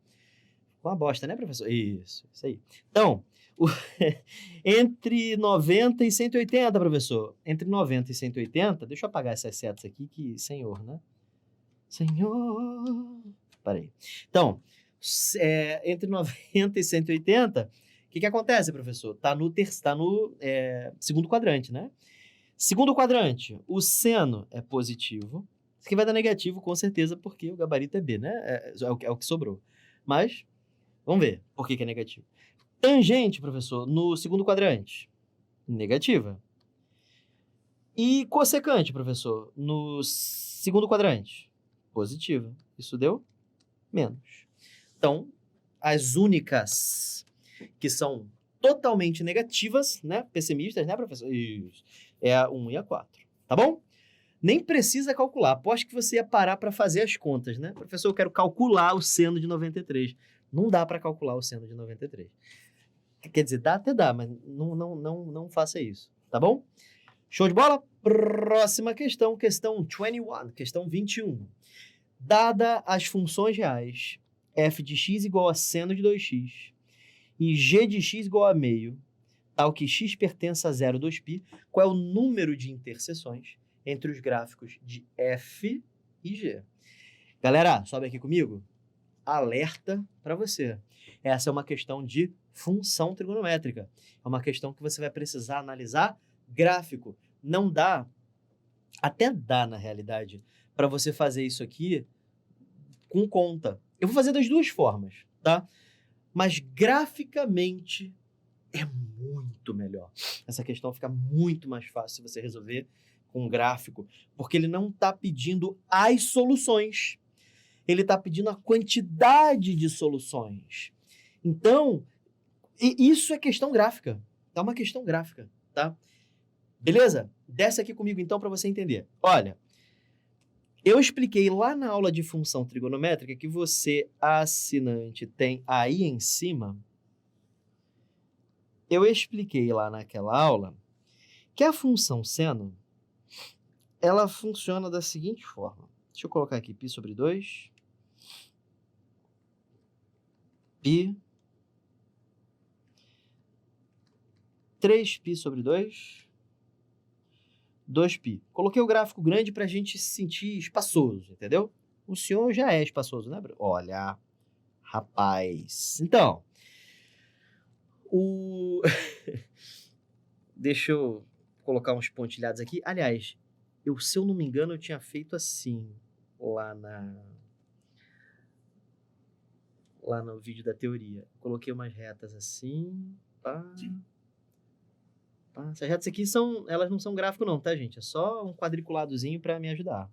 Ficou uma bosta, né, professor? Isso aí. Então, entre 90 e 180, professor. Entre 90 e 180, deixa eu apagar essas setas aqui, que senhor, né? Senhor. Parei. Então, entre 90 e 180, o que acontece, professor? Tá no segundo quadrante, né? Segundo quadrante, o seno é positivo. Isso aqui vai dar negativo, com certeza, porque o gabarito é B, né? É o que sobrou. Mas Vamos ver por que é negativo. Tangente, professor, no segundo quadrante, negativa. E cossecante, professor, no segundo quadrante, positiva. Isso deu menos. Então, as únicas que são totalmente negativas, né? Pessimistas, né, professor? Isso. É a 1 e a 4, tá bom? Nem precisa calcular. Aposto que você ia parar para fazer as contas, né? Professor, eu quero calcular o seno de 93. Não dá para calcular o seno de 93. Quer dizer, dá até dá, mas não faça isso, tá bom? Show de bola? Próxima questão, questão 21, questão 21. Dada as funções reais, f de x igual a seno de 2x e g de x igual a meio, tal que x pertença a 0, 2π, qual é o número de interseções entre os gráficos de f e g? Galera, sobe aqui comigo. Alerta para você. Essa é uma questão de função trigonométrica. É uma questão que você vai precisar analisar gráfico. Não dá, até dá na realidade, para você fazer isso aqui com conta. Eu vou fazer das duas formas, tá? Mas graficamente é muito melhor. Essa questão fica muito mais fácil se você resolver com um gráfico, porque ele não está pedindo as soluções. Ele está pedindo a quantidade de soluções. Então, isso é questão gráfica. É uma questão gráfica, tá? Beleza? Desce aqui comigo, então, para você entender. Olha, eu expliquei lá na aula de função trigonométrica que você, assinante, tem aí em cima. Eu expliquei lá naquela aula que a função seno, ela funciona da seguinte forma. Deixa eu colocar aqui π sobre 2... π, 3π sobre 2, 2π. Coloquei o gráfico grande para a gente se sentir espaçoso, entendeu? O senhor já é espaçoso, né? Olha, rapaz. Então, deixa eu colocar uns pontilhados aqui. Aliás, se eu não me engano, eu tinha feito assim lá no vídeo da teoria. Coloquei umas retas assim. Pá. Essas retas aqui elas não são gráfico não, tá, gente? É só um quadriculadozinho para me ajudar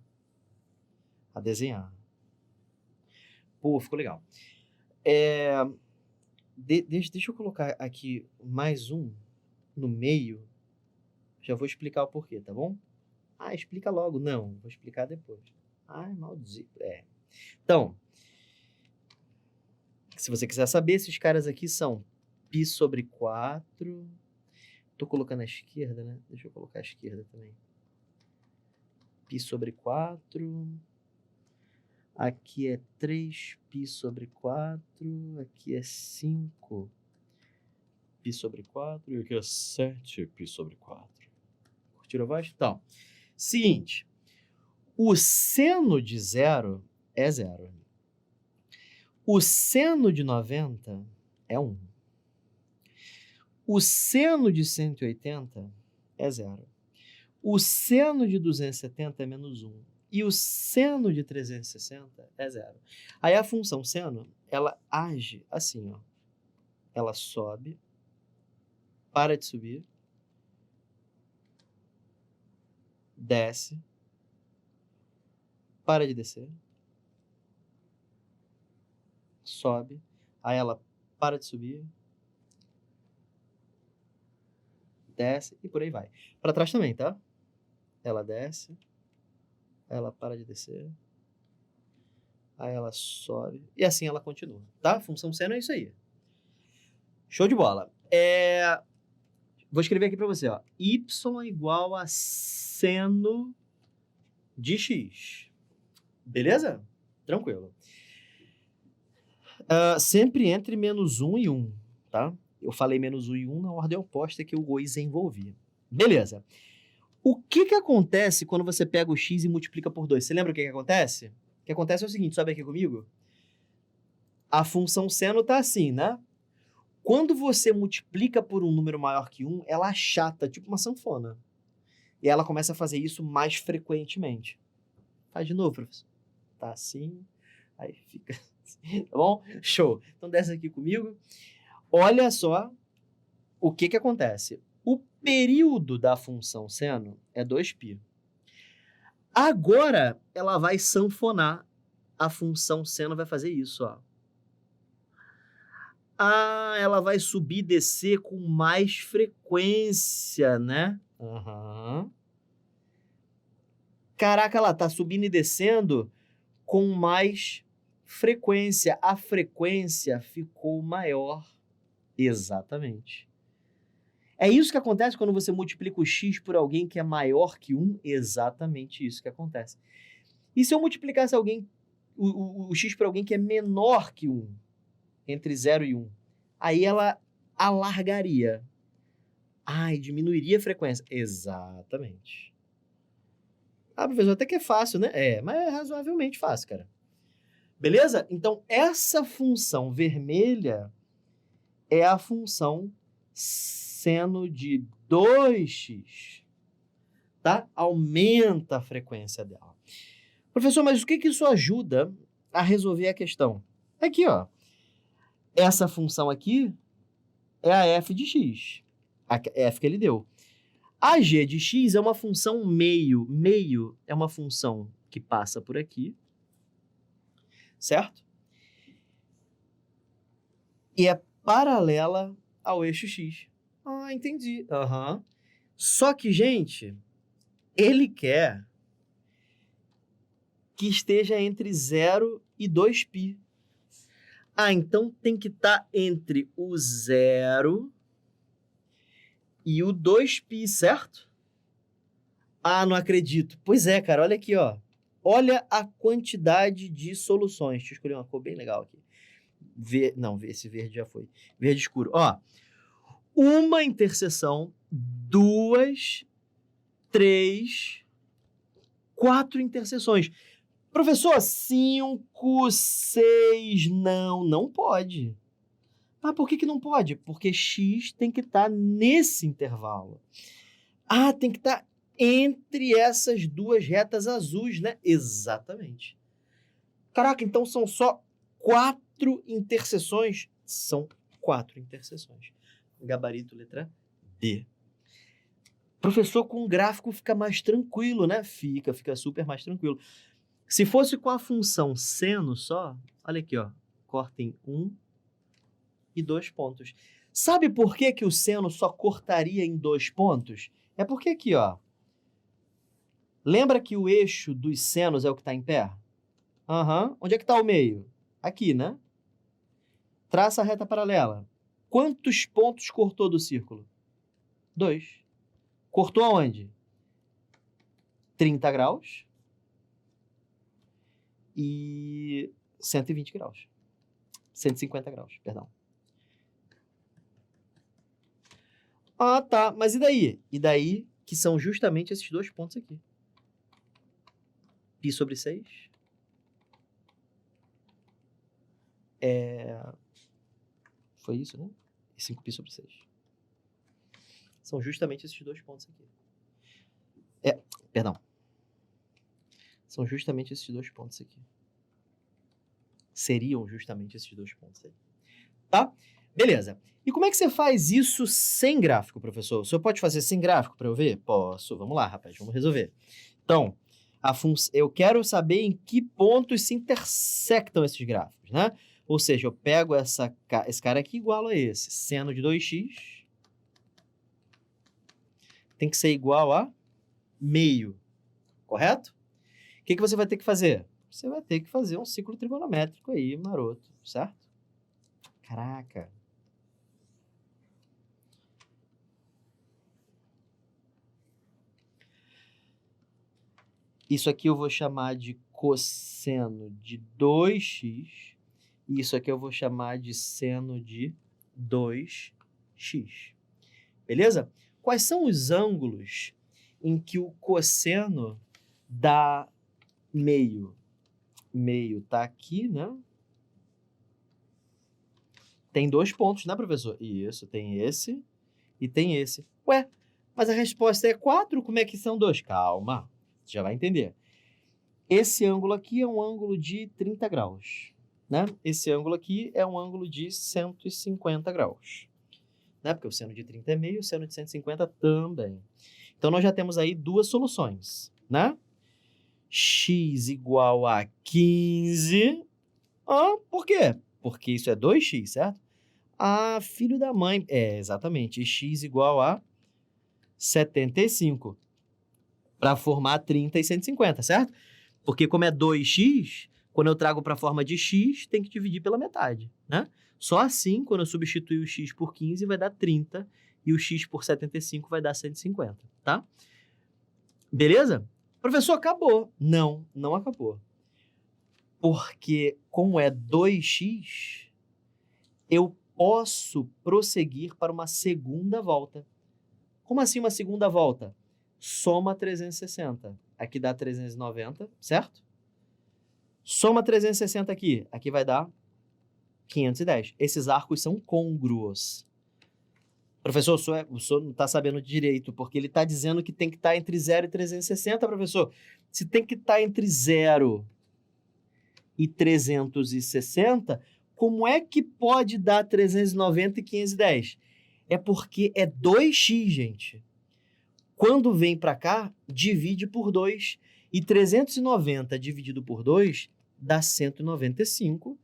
a desenhar. Pô, ficou legal. Deixa eu colocar aqui mais um no meio. Já vou explicar o porquê, tá bom? Explica logo. Não, vou explicar depois. Maldito. Então, se você quiser saber, esses caras aqui são π sobre 4. Tô colocando a esquerda, né? Deixa eu colocar a esquerda também. π sobre 4. Aqui é 3π sobre 4. Aqui é 5π sobre 4. E aqui é 7π sobre 4. Curtiram a voz? Então, seguinte. O seno de 0 é 0. O seno de 90 é 1. O seno de 180 é 0. O seno de 270 é menos 1. E o seno de 360 é 0. Aí a função seno, ela age assim, ó. Ela sobe, para de subir, desce, para de descer, sobe, aí ela para de subir, desce e por aí vai. Para trás também, tá? Ela desce, ela para de descer, aí ela sobe e assim ela continua, tá? Função seno é isso aí. Show de bola. Vou escrever aqui para você, ó. Y igual a seno de x. Beleza? Tranquilo. Sempre entre menos 1 e 1, tá? Eu falei menos 1 e 1 na ordem oposta que o desenvolvia. Beleza. O que acontece quando você pega o x e multiplica por 2? Você lembra o que acontece? O que acontece é o seguinte, sobe aqui comigo. A função seno tá assim, né? Quando você multiplica por um número maior que 1, ela achata, tipo uma sanfona. E ela começa a fazer isso mais frequentemente. Faz de novo, professor. Tá assim, aí fica assim. Tá bom? Show. Então desce aqui comigo. Olha só o que acontece. O período da função seno é 2π. Agora ela vai sanfonar. A função seno vai fazer isso, ó. Ah, ela vai subir e descer com mais frequência, né? Uhum. Caraca, ela tá subindo e descendo com mais frequência. A frequência ficou maior. Exatamente. É isso que acontece quando você multiplica o x por alguém que é maior que 1? Exatamente isso que acontece. E se eu multiplicasse o x por alguém que é menor que 1? Entre 0 e 1. Aí ela alargaria. E diminuiria a frequência. Exatamente. Professor, até que é fácil, né? Mas é razoavelmente fácil, cara. Beleza? Então, essa função vermelha é a função seno de 2x. Tá? Aumenta a frequência dela. Professor, mas o que isso ajuda a resolver a questão? Aqui, ó. Essa função aqui é a f de x. A f que ele deu. A g de x é uma função meio. Meio é uma função que passa por aqui. Certo? E é paralela ao eixo x. Entendi. Uhum. Só que, gente, ele quer que esteja entre 0 e 2π. Então tem que estar entre o 0 e o 2π, certo? Não acredito. Pois é, cara, olha aqui, ó. Olha a quantidade de soluções. Deixa eu escolher uma cor bem legal aqui. Não, esse verde já foi. Verde escuro. Ó, uma interseção, 2, 3, 4 interseções. Professor, 5, 6, não pode. Mas por que não pode? Porque x tem que estar nesse intervalo. Tem que estar entre essas duas retas azuis, né? Exatamente. Caraca, então são só 4 interseções? São 4 interseções. Gabarito, letra D. Professor, com gráfico fica mais tranquilo, né? Fica super mais tranquilo. Se fosse com a função seno só, olha aqui, ó, corta em 1 e 2 pontos. Sabe por que o seno só cortaria em 2 pontos? É porque aqui, ó, lembra que o eixo dos senos é o que está em pé? Onde é que está o meio? Aqui, né? Traça a reta paralela. Quantos pontos cortou do círculo? 2. Cortou aonde? 30 graus. E 120 graus. 150 graus, perdão. Tá. Mas e daí? E daí que são justamente esses 2 pontos aqui. Π sobre 6. Foi isso, né? E 5π sobre 6. São justamente esses 2 pontos aqui. Perdão. São justamente esses 2 pontos aqui. Seriam justamente esses 2 pontos aí. Tá? Beleza. E como é que você faz isso sem gráfico, professor? O senhor pode fazer sem gráfico para eu ver? Posso. Vamos lá, rapaz. Vamos resolver. Então, eu quero saber em que pontos se intersectam esses gráficos, né? Ou seja, eu pego esse cara aqui igual a esse. Seno de 2x tem que ser igual a meio. Correto? O que você vai ter que fazer? Você vai ter que fazer um ciclo trigonométrico aí, maroto, certo? Caraca. Isso aqui eu vou chamar de cosseno de 2x. E isso aqui eu vou chamar de seno de 2x. Beleza? Quais são os ângulos em que o cosseno dá meio? Meio tá aqui, né? Tem 2 pontos, né, professor? Isso, tem esse e tem esse. Ué, mas a resposta é 4, como é que são 2? Calma, você já vai entender. Esse ângulo aqui é um ângulo de 30 graus, né? Esse ângulo aqui é um ângulo de 150 graus, né? Porque o seno de 30 é meio, o seno de 150 também. Então, nós já temos aí duas soluções, né? X igual a 15. Por quê? Porque isso é 2x, certo? Filho da mãe. Exatamente. E x igual a 75. Para formar 30 e 150, certo? Porque como é 2x, quando eu trago para a forma de x, tem que dividir pela metade, né? Só assim, quando eu substituir o x por 15, vai dar 30 e o x por 75 vai dar 150, tá? Beleza? Professor, acabou. Não, não acabou. Porque como é 2x, eu posso prosseguir para uma segunda volta. Como assim uma segunda volta? Soma 360. Aqui dá 390, certo? Soma 360 aqui. Aqui vai dar 510. Esses arcos são côngruos. Professor, o senhor não está sabendo direito, porque ele está dizendo que tem que estar entre 0 e 360, professor. Se tem que estar entre 0 e 360, como é que pode dar 390 e 510? É porque é 2x, gente. Quando vem para cá, divide por 2. E 390 dividido por 2 dá 195.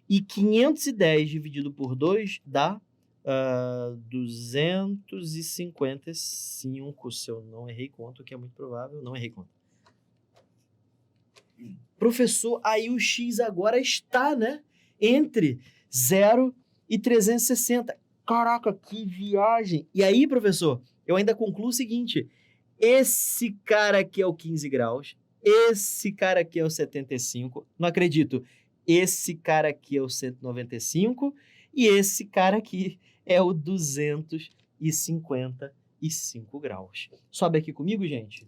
E 510 dividido por 2 dá 255, se eu não errei conta, o que é muito provável, não errei conta. Professor, aí o x agora está, né, entre 0 e 360. Caraca, que viagem! E aí, professor, eu ainda concluo o seguinte, esse cara aqui é o 15 graus, esse cara aqui é o 75, não acredito, esse cara aqui é o 195 e esse cara aqui é o 255 graus. Sobe aqui comigo, gente.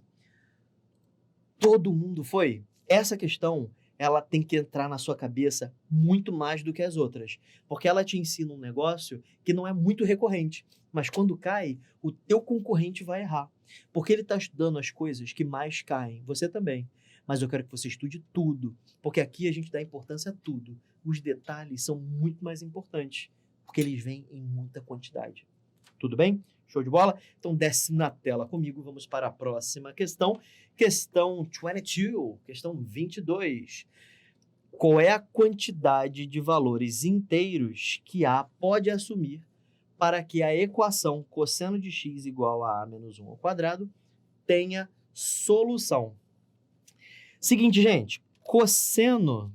Todo mundo foi? Essa questão, ela tem que entrar na sua cabeça muito mais do que as outras, porque ela te ensina um negócio que não é muito recorrente, mas quando cai, o teu concorrente vai errar, porque ele está estudando as coisas que mais caem, você também, mas eu quero que você estude tudo, porque aqui a gente dá importância a tudo, os detalhes são muito mais importantes, porque eles vêm em muita quantidade. Tudo bem? Show de bola? Então desce na tela comigo, vamos para a próxima questão. Questão 22, questão 22. Qual é a quantidade de valores inteiros que A pode assumir para que a equação cosseno de x igual a menos 1 ao quadrado tenha solução? Seguinte, gente, cosseno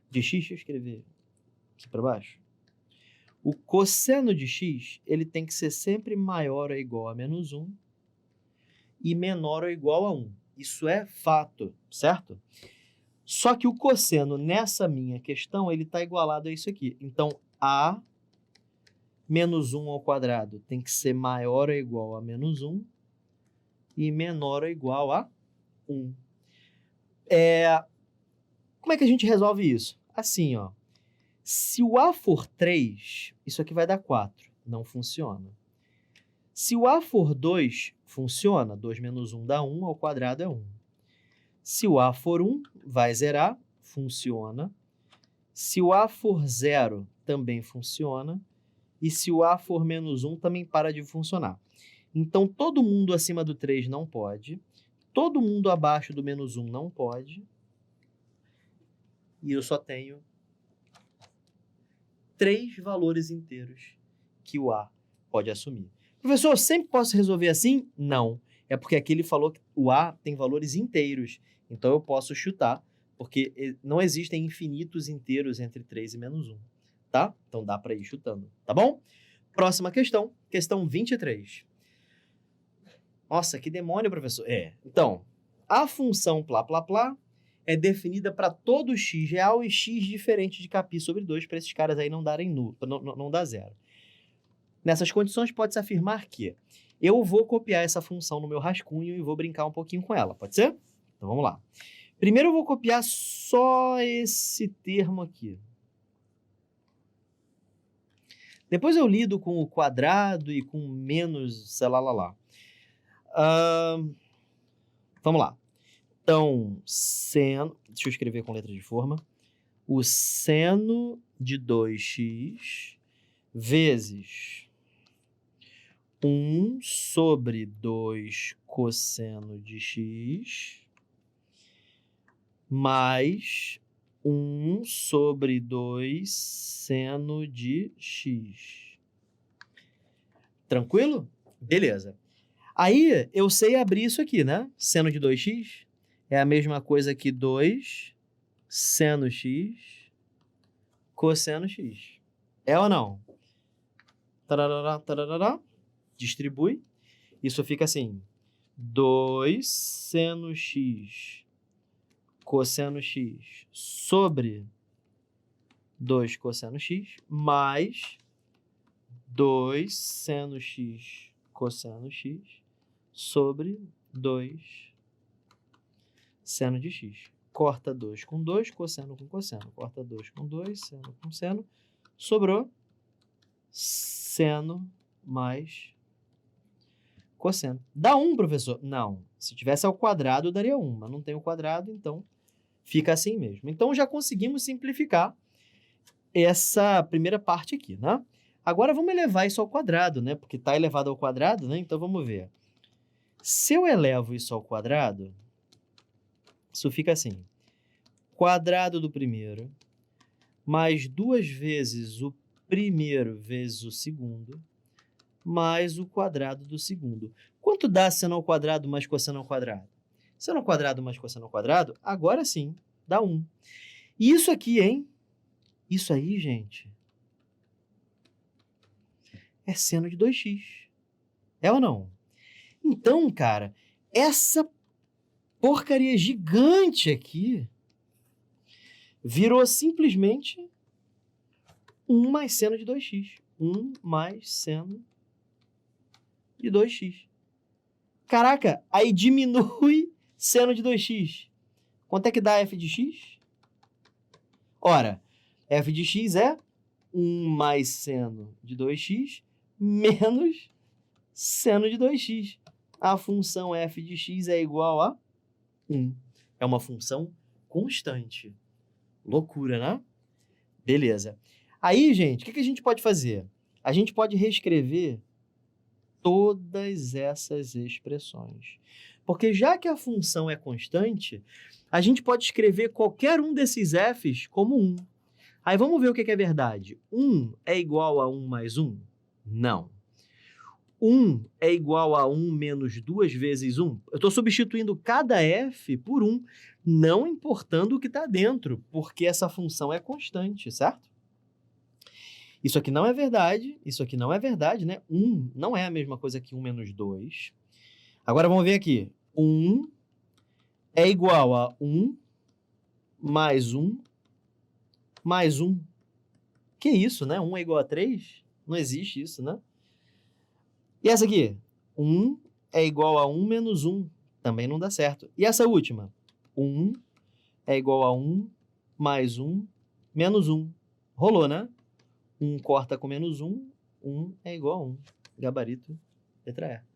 de x, deixa eu escrever aqui para baixo. O cosseno de x, ele tem que ser sempre maior ou igual a menos 1 e menor ou igual a 1. Isso é fato, certo? Só que o cosseno nessa minha questão, ele está igualado a isso aqui. Então, a menos 1 ao quadrado tem que ser maior ou igual a menos 1 e menor ou igual a 1. Como é que a gente resolve isso? Assim, ó. Se o A for 3, isso aqui vai dar 4. Não funciona. Se o A for 2, funciona. 2 menos 1 dá 1, ao quadrado é 1. Se o A for 1, vai zerar. Funciona. Se o A for 0, também funciona. E se o A for menos 1, também para de funcionar. Então, todo mundo acima do 3 não pode. Todo mundo abaixo do menos 1 não pode. E eu só tenho 3 valores inteiros que o A pode assumir. Professor, eu sempre posso resolver assim? Não. É porque aqui ele falou que o A tem valores inteiros. Então eu posso chutar, porque não existem infinitos inteiros entre 3 e menos 1. Tá? Então dá para ir chutando. Tá bom? Próxima questão. Questão 23. Nossa, que demônio, professor. Então, a função plá, plá, plá é definida para todo x real e x diferente de Κ sobre 2, para esses caras aí não darem não dar zero. Nessas condições, pode-se afirmar que eu vou copiar essa função no meu rascunho e vou brincar um pouquinho com ela, pode ser? Então, vamos lá. Primeiro, eu vou copiar só esse termo aqui. Depois eu lido com o quadrado e com menos, sei lá. Vamos lá. Então, seno... Deixa eu escrever com letra de forma. o seno de 2x vezes 1 sobre 2 cosseno de x mais 1 sobre 2 seno de x. Tranquilo? Beleza. Aí, eu sei abrir isso aqui, né? Seno de 2x é a mesma coisa que 2 seno x cosseno x. É ou não? Tarará, tarará. Distribui. Isso fica assim. 2 seno x cosseno x sobre 2 cosseno x mais 2 seno x cosseno x sobre 2 seno de x. Corta 2 com 2, cosseno com cosseno. Corta 2 com 2, seno com seno. Sobrou seno mais cosseno. Dá 1, professor? Não. Se tivesse ao quadrado, daria 1, mas não tem o quadrado, então fica assim mesmo. Então, já conseguimos simplificar essa primeira parte aqui, né? Agora, vamos elevar isso ao quadrado, né? Porque está elevado ao quadrado, né? Então, vamos ver. Se eu elevo isso ao quadrado, isso fica assim. Quadrado do primeiro, mais 2 vezes o primeiro vezes o segundo, mais o quadrado do segundo. Quanto dá seno ao quadrado mais cosseno ao quadrado? Seno ao quadrado mais cosseno ao quadrado, agora sim, dá 1. E isso aqui, hein? Isso aí, gente, é seno de 2x. É ou não? Então, cara, essa porcaria gigante aqui virou simplesmente 1 mais seno de 2x. 1 mais seno de 2x. Caraca, aí diminui seno de 2x. Quanto é que dá f de x? Ora, f de x é 1 mais seno de 2x menos seno de 2x. A função f de x é igual a 1. É uma função constante. Loucura, né? Beleza. Aí, gente, o que a gente pode fazer? A gente pode reescrever todas essas expressões. Porque já que a função é constante, a gente pode escrever qualquer um desses f's como 1. Aí vamos ver o que é verdade. 1 é igual a 1 mais 1? Não. 1 é igual a 1 menos 2 vezes 1? Eu estou substituindo cada f por 1, não importando o que está dentro, porque essa função é constante, certo? Isso aqui não é verdade, isso aqui não é verdade, né? 1 não é a mesma coisa que 1 menos 2. Agora vamos ver aqui. 1 é igual a 1 mais 1 mais 1. Que isso, né? 1 é igual a 3? Não existe isso, né? E essa aqui? 1 é igual a 1 menos 1. Também não dá certo. E essa última? 1 é igual a 1 mais 1 menos 1. Rolou, né? 1 corta com menos 1, 1 é igual a 1. Gabarito, letra E.